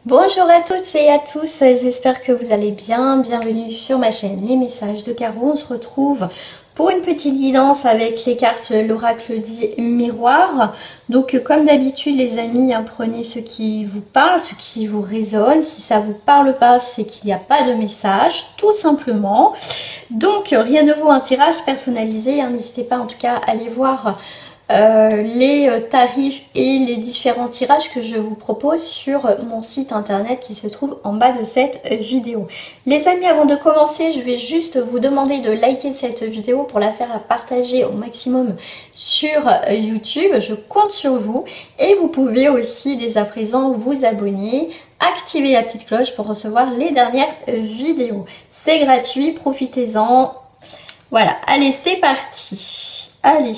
Bonjour à toutes et à tous, j'espère que vous allez bien. Bienvenue sur ma chaîne Les Messages de Caro. On se retrouve pour une petite guidance avec les cartes l'oracle dit miroir. Donc comme d'habitude les amis, prenez ce qui vous parle, ce qui vous résonne. Si ça vous parle pas, c'est qu'il n'y a pas de message, tout simplement. Donc rien de vaut un tirage personnalisé, n'hésitez pas en tout cas à aller voir les tarifs et les différents tirages que je vous propose sur mon site internet qui se trouve en bas de cette vidéo. Les amis, avant de commencer, je vais juste vous demander de liker cette vidéo pour la faire partager au maximum sur YouTube. Je compte sur vous et vous pouvez aussi dès à présent vous abonner, activer la petite cloche pour recevoir les dernières vidéos. C'est gratuit, profitez-en. Voilà, allez, c'est parti. Allez.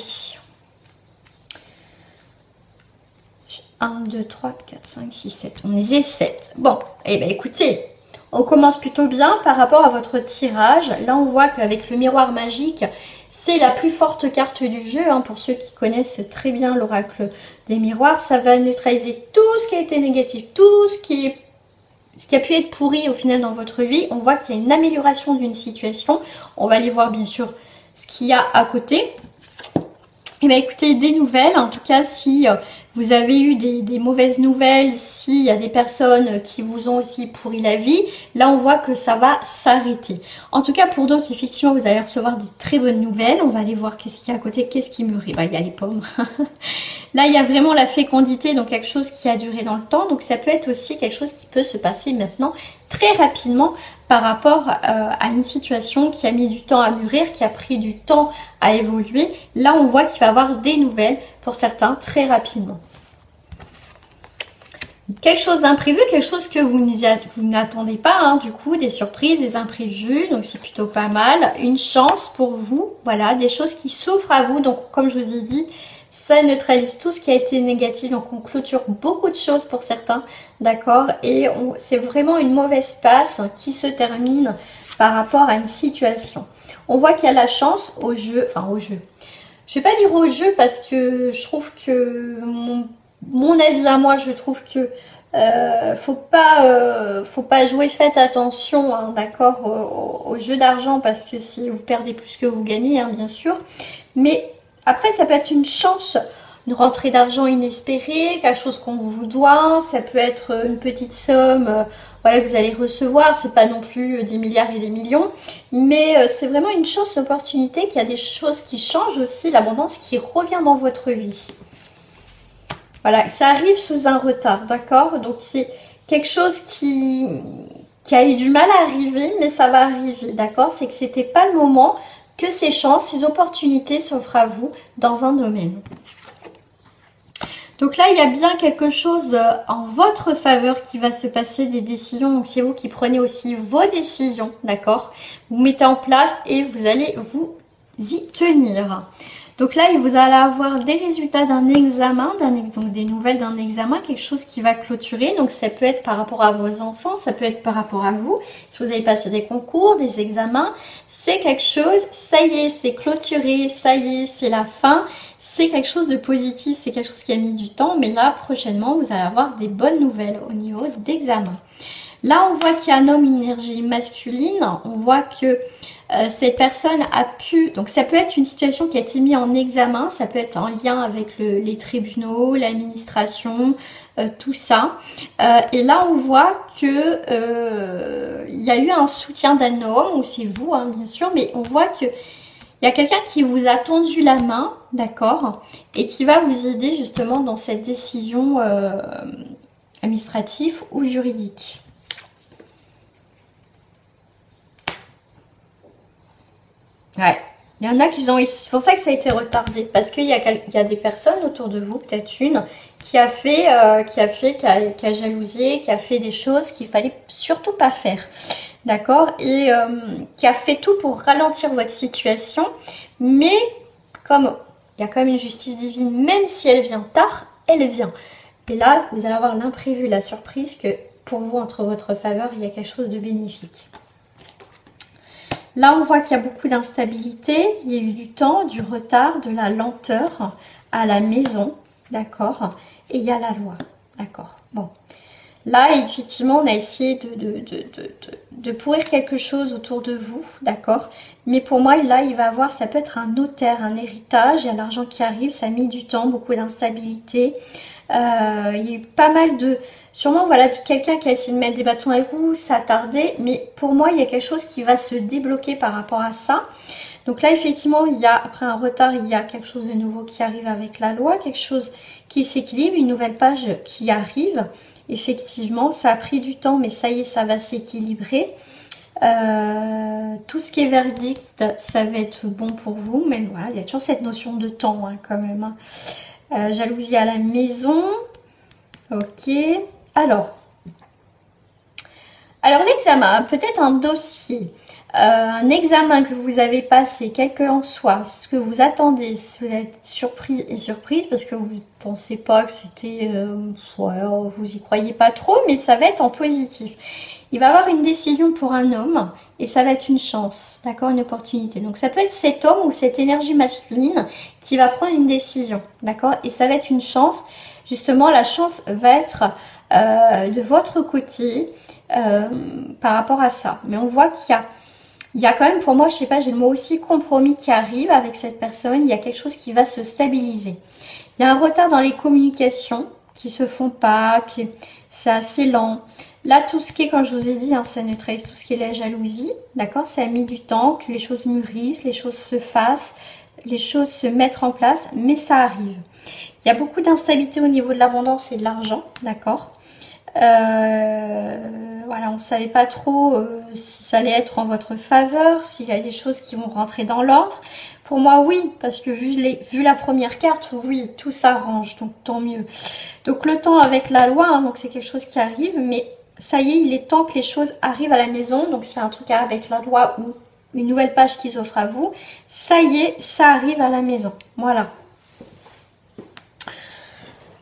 1, 2, 3, 4, 5, 6, 7. On est 7. Bon, et bien écoutez, on commence plutôt bien par rapport à votre tirage. Là, on voit qu'avec le miroir magique, c'est la plus forte carte du jeu. Pour ceux qui connaissent très bien l'oracle des miroirs, ça va neutraliser tout ce qui a été négatif, tout ce qui a pu être pourri au final dans votre vie. On voit qu'il y a une amélioration d'une situation. On va aller voir bien sûr ce qu'il y a à côté. Et bien écoutez, des nouvelles, en tout cas si vous avez eu des mauvaises nouvelles, s'il y a des personnes qui vous ont aussi pourri la vie, là on voit que ça va s'arrêter. En tout cas pour d'autres, effectivement, vous allez recevoir des très bonnes nouvelles. On va aller voir qu'est-ce qu'il y a à côté, qu'est-ce qui mûrit. Bah, il y a les pommes. Là il y a vraiment la fécondité, donc quelque chose qui a duré dans le temps. Donc ça peut être aussi quelque chose qui peut se passer maintenant très rapidement par rapport à une situation qui a mis du temps à mûrir, qui a pris du temps à évoluer. Là, on voit qu'il va y avoir des nouvelles pour certains très rapidement. Quelque chose d'imprévu, quelque chose que vous n'attendez pas, du coup, des surprises, des imprévus, donc c'est plutôt pas mal. Une chance pour vous, voilà, des choses qui s'ouvrent à vous, donc comme je vous ai dit, ça neutralise tout ce qui a été négatif, donc on clôture beaucoup de choses pour certains, d'accord, et c'est vraiment une mauvaise passe qui se termine par rapport à une situation. On voit qu'il y a la chance au jeu, enfin au jeu. Je vais pas dire au jeu parce que je trouve que mon avis à moi, je trouve que faut pas jouer, faites attention, d'accord, au jeu d'argent parce que si vous perdez plus que vous gagnez, bien sûr, mais après, ça peut être une chance, une rentrée d'argent inespérée, quelque chose qu'on vous doit, ça peut être une petite somme voilà, que vous allez recevoir, c'est pas non plus des milliards et des millions, mais c'est vraiment une chance, une opportunité, qu'il y a des choses qui changent aussi, l'abondance qui revient dans votre vie. Voilà, ça arrive sous un retard, d'accord? Donc c'est quelque chose qui a eu du mal à arriver, mais ça va arriver, d'accord? C'est que c'était pas le moment, que ces chances, ces opportunités s'offrent à vous dans un domaine. Donc là, il y a bien quelque chose en votre faveur qui va se passer, des décisions. Donc c'est vous qui prenez aussi vos décisions, d'accord? Vous mettez en place et vous allez vous y tenir. Donc là, vous allez avoir des résultats d'un examen, donc des nouvelles d'un examen, quelque chose qui va clôturer. Donc ça peut être par rapport à vos enfants, ça peut être par rapport à vous. Si vous avez passé des concours, des examens, c'est quelque chose, ça y est, c'est clôturé, ça y est, c'est la fin. C'est quelque chose de positif, c'est quelque chose qui a mis du temps, mais là, prochainement, vous allez avoir des bonnes nouvelles au niveau d'examen. Là, on voit qu'il y a un homme, une énergie masculine. On voit que cette personne a pu... Donc, ça peut être une situation qui a été mise en examen. Ça peut être en lien avec les tribunaux, l'administration, tout ça. Et là, on voit que il y a eu un soutien d'un homme, ou c'est vous, bien sûr. Mais on voit que il y a quelqu'un qui vous a tendu la main, d'accord, et qui va vous aider justement dans cette décision administrative ou juridique. Ouais, il y en a qui ont... C'est pour ça que ça a été retardé. Parce qu'il y a des personnes autour de vous, peut-être une, qui a jalousé, qui a fait des choses qu'il fallait surtout pas faire. D'accord? Et qui a fait tout pour ralentir votre situation. Mais comme il y a quand même une justice divine, même si elle vient tard, elle vient. Et là, vous allez avoir l'imprévu, la surprise que pour vous, entre votre faveur, il y a quelque chose de bénéfique. Là, on voit qu'il y a beaucoup d'instabilité, il y a eu du temps, du retard, de la lenteur à la maison, d'accord? Et il y a la loi, d'accord? Bon, Là, effectivement, on a essayé de pourrir quelque chose autour de vous, d'accord? Mais pour moi, là, il va avoir, ça peut être un notaire, un héritage, il y a l'argent qui arrive, ça a mis du temps, beaucoup d'instabilité. Il y a eu pas mal de... Sûrement, voilà, quelqu'un qui a essayé de mettre des bâtons dans les roues, ça a tardé. Mais pour moi, il y a quelque chose qui va se débloquer par rapport à ça. Donc là, effectivement, il y a, après un retard, il y a quelque chose de nouveau qui arrive avec la loi, quelque chose qui s'équilibre, une nouvelle page qui arrive. Effectivement, ça a pris du temps, mais ça y est, ça va s'équilibrer. Tout ce qui est verdict, ça va être bon pour vous. Mais voilà, il y a toujours cette notion de temps, hein, quand même. Hein. Jalousie à la maison. Ok. Alors l'examen, peut-être un dossier. Un examen que vous avez passé, quel qu'en soit, ce que vous attendez, si vous êtes surpris et surprise, parce que vous ne pensez pas que c'était... vous y croyez pas trop, mais ça va être en positif. Il va y avoir une décision pour un homme, et ça va être une chance, d'accord, une opportunité. Donc ça peut être cet homme ou cette énergie masculine qui va prendre une décision, d'accord, et ça va être une chance. Justement, la chance va être de votre côté par rapport à ça. Mais on voit qu'il y a quand même, pour moi, je sais pas, j'ai le mot aussi compromis qui arrive avec cette personne. Il y a quelque chose qui va se stabiliser. Il y a un retard dans les communications qui se font pas, c'est assez lent. Là, tout ce qui est, comme je vous ai dit, hein, ça neutralise tout ce qui est la jalousie. D'accord? Ça a mis du temps, que les choses mûrissent, les choses se fassent, les choses se mettent en place, mais ça arrive. Il y a beaucoup d'instabilité au niveau de l'abondance et de l'argent. D'accord? Voilà, on ne savait pas trop si ça allait être en votre faveur, s'il y a des choses qui vont rentrer dans l'ordre. Pour moi, oui, parce que vu la première carte, oui, tout s'arrange, donc tant mieux. Donc le temps avec la loi, hein, donc c'est quelque chose qui arrive, mais ça y est, il est temps que les choses arrivent à la maison. Donc c'est un truc avec la loi ou une nouvelle page qui s'offre à vous. Ça y est, ça arrive à la maison. Voilà.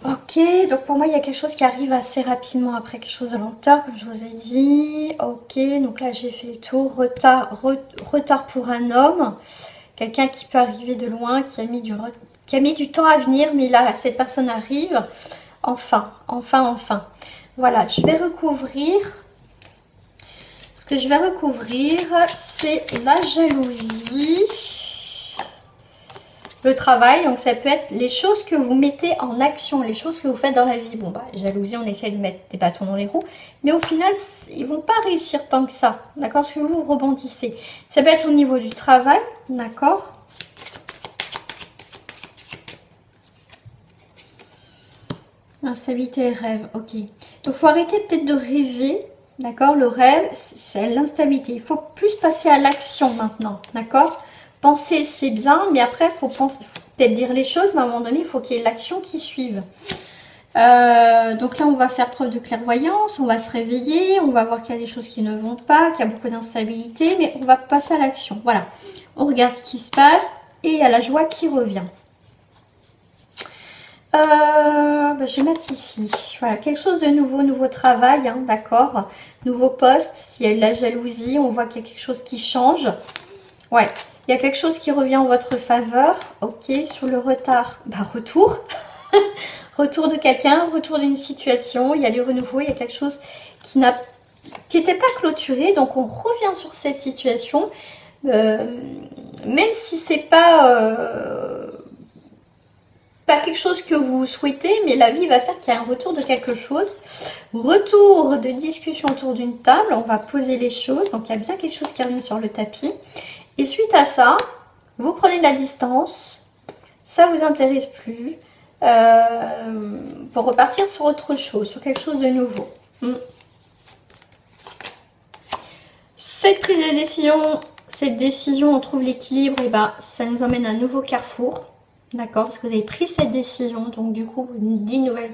Ok, donc pour moi, il y a quelque chose qui arrive assez rapidement après, quelque chose de lenteur, comme je vous ai dit. Ok, donc là, j'ai fait le tour. Retard pour un homme. Quelqu'un qui peut arriver de loin, qui a mis du temps à venir, mais là, cette personne arrive. Enfin. Voilà, je vais recouvrir. Ce que je vais recouvrir, c'est la jalousie. Le travail, donc ça peut être les choses que vous mettez en action, les choses que vous faites dans la vie. Bon, bah, jalousie, on essaie de mettre des bâtons dans les roues, mais au final, ils vont pas réussir tant que ça, d'accord? Parce que vous rebondissez. Ça peut être au niveau du travail, d'accord? Instabilité et rêve, ok. Donc, il faut arrêter peut-être de rêver, d'accord? Le rêve, c'est l'instabilité. Il faut plus passer à l'action maintenant, d'accord? Penser, c'est bien, mais après, il faut peut-être dire les choses, mais à un moment donné, il faut qu'il y ait l'action qui suive. Donc là, on va faire preuve de clairvoyance, on va se réveiller, on va voir qu'il y a des choses qui ne vont pas, qu'il y a beaucoup d'instabilité, mais on va passer à l'action. Voilà, on regarde ce qui se passe et il y a la joie qui revient. Je vais mettre ici, voilà, quelque chose de nouveau travail, hein, d'accord, nouveau poste. S'il y a eu de la jalousie, on voit qu'il y a quelque chose qui change. Ouais, il y a quelque chose qui revient en votre faveur. Ok, sur le retard, retour. Retour de quelqu'un, retour d'une situation. Il y a du renouveau, il y a quelque chose qui n'était pas clôturé. Donc, on revient sur cette situation. Même si c'est pas quelque chose que vous souhaitez, mais la vie va faire qu'il y a un retour de quelque chose. Retour de discussion autour d'une table. On va poser les choses. Donc, il y a bien quelque chose qui revient sur le tapis. Et suite à ça, vous prenez de la distance, ça vous intéresse plus, pour repartir sur autre chose, sur quelque chose de nouveau. Cette prise de décision, cette décision, on trouve l'équilibre, et ça nous emmène à un nouveau carrefour, d'accord? Parce que vous avez pris cette décision, donc du coup, une nouvelle...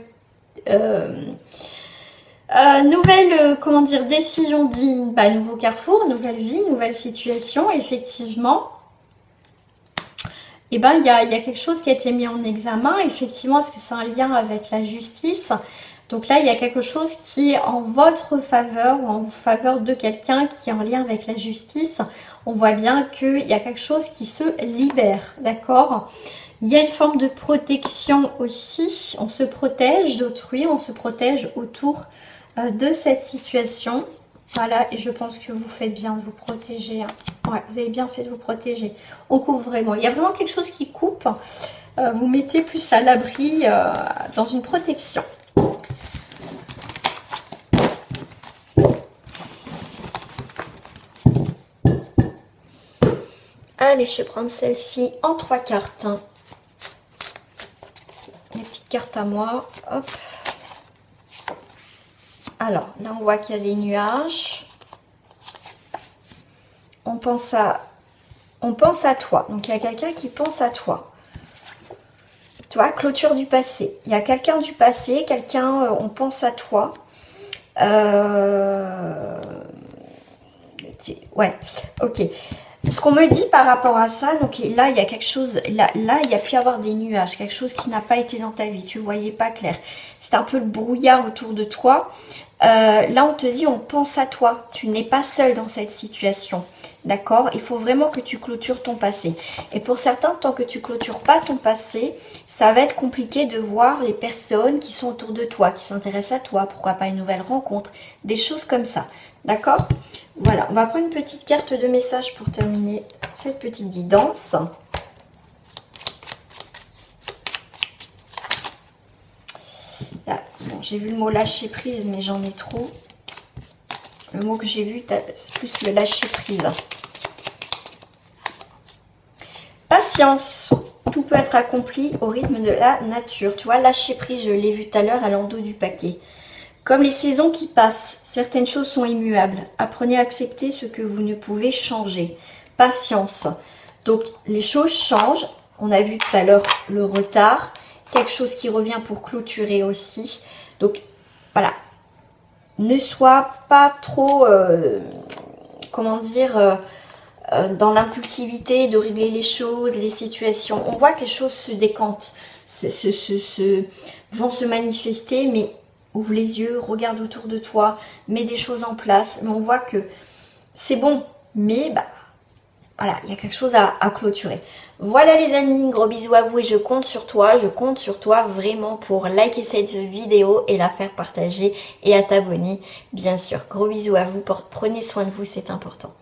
comment dire, décision dit nouveau carrefour, nouvelle vie, nouvelle situation, effectivement. Et il y a quelque chose qui a été mis en examen, effectivement, est-ce que c'est un lien avec la justice? Donc là, il y a quelque chose qui est en votre faveur ou en faveur de quelqu'un qui est en lien avec la justice. On voit bien qu'il y a quelque chose qui se libère, d'accord? Il y a une forme de protection aussi, on se protège d'autrui, on se protège autour de cette situation. Voilà, et je pense que vous faites bien de vous protéger. Hein. Ouais, vous avez bien fait de vous protéger. On coupe vraiment. Il y a vraiment quelque chose qui coupe. Vous mettez plus à l'abri dans une protection. Allez, je vais prendre celle-ci en 3 cartes. Les petites cartes à moi. Hop. Alors, là, on voit qu'il y a des nuages. On pense à toi. Donc, il y a quelqu'un qui pense à toi. Tu vois, clôture du passé. Il y a quelqu'un du passé, on pense à toi. Ouais, ok. Ce qu'on me dit par rapport à ça, donc là, il y a quelque chose, là, il y a pu y avoir des nuages, quelque chose qui n'a pas été dans ta vie, tu ne voyais pas clair. C'est un peu le brouillard autour de toi. Là, on te dit, on pense à toi. Tu n'es pas seul dans cette situation. D'accord? Il faut vraiment que tu clôtures ton passé. Et pour certains, tant que tu clôtures pas ton passé, ça va être compliqué de voir les personnes qui sont autour de toi, qui s'intéressent à toi. Pourquoi pas une nouvelle rencontre? Des choses comme ça. D'accord? Voilà, on va prendre une petite carte de message pour terminer cette petite guidance. Là, bon, j'ai vu le mot lâcher prise, mais j'en ai trop. Le mot que j'ai vu, c'est plus le lâcher prise. Patience. Tout peut être accompli au rythme de la nature. Tu vois, lâcher prise, je l'ai vu tout à l'heure à l'endos du paquet. Comme les saisons qui passent, certaines choses sont immuables. Apprenez à accepter ce que vous ne pouvez changer. Patience. Donc, les choses changent. On a vu tout à l'heure le retard. Quelque chose qui revient pour clôturer aussi. Donc, voilà. Ne sois pas trop, comment dire, dans l'impulsivité de régler les choses, les situations. On voit que les choses se décantent, vont se manifester, mais ouvre les yeux, regarde autour de toi, mets des choses en place. Mais on voit que c'est bon, mais bah, voilà, il y a quelque chose à clôturer. Voilà les amis, gros bisous à vous et je compte sur toi vraiment pour liker cette vidéo et la faire partager et à t'abonner, bien sûr. Gros bisous à vous, prenez soin de vous, c'est important.